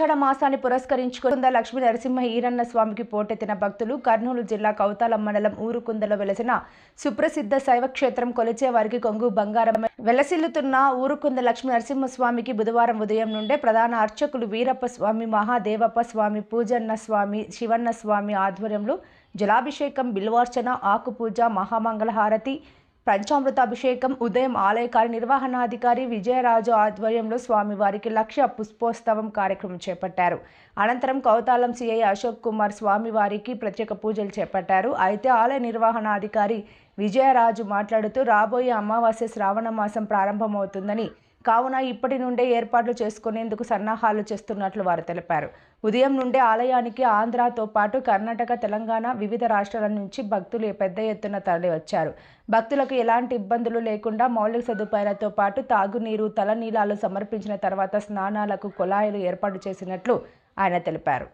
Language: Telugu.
ఆషాఢ మాసాన్ని పురస్కరించుకుని లక్ష్మీ నరసింహ ఈరన్న స్వామికి పోటెత్తిన భక్తులు కర్నూలు జిల్లా కౌతాలం మండలం ఊరుకుందలో వెలసిన సుప్రసిద్ధ శైవక్షేత్రం కొలిచే వారికి కొంగు బంగారం వెలసిల్లుతున్న ఊరుకుంద లక్ష్మీ నరసింహస్వామికి బుధవారం ఉదయం నుండే ప్రధాన అర్చకులు వీరప్ప స్వామి, మహాదేవప్ప స్వామి, పూజన్న స్వామి, శివన్న స్వామి ఆధ్వర్యంలో జలాభిషేకం, బిల్వార్చన, ఆకుపూజ, మహామంగళహారతి, పంచామృతాభిషేకం ఉదయం ఆలయ కార్యనిర్వహణాధికారి విజయరాజు ఆధ్వర్యంలో స్వామివారికి లక్ష పుష్పోత్సవం కార్యక్రమం చేపట్టారు. అనంతరం కౌతాలం సిఐ అశోక్ కుమార్ స్వామివారికి ప్రత్యేక పూజలు చేపట్టారు. అయితే ఆలయ నిర్వహణాధికారి విజయరాజు మాట్లాడుతూ రాబోయే అమావాస్య శ్రావణ మాసం ప్రారంభమవుతుందని, కావున ఇప్పటి నుండే ఏర్పాట్లు చేసుకునేందుకు సన్నాహాలు చేస్తున్నట్లు వారు తెలిపారు. ఉదయం నుండే ఆలయానికి ఆంధ్రాతో పాటు కర్ణాటక, తెలంగాణ, వివిధ రాష్ట్రాల నుంచి భక్తులు పెద్ద ఎత్తున తరలి వచ్చారు. భక్తులకు ఎలాంటి ఇబ్బందులు లేకుండా మౌలిక సదుపాయాలతో పాటు తాగునీరు, తలనీలాలు సమర్పించిన తర్వాత స్నానాలకు కుళాయిలు ఏర్పాటు చేసినట్లు ఆయన తెలిపారు.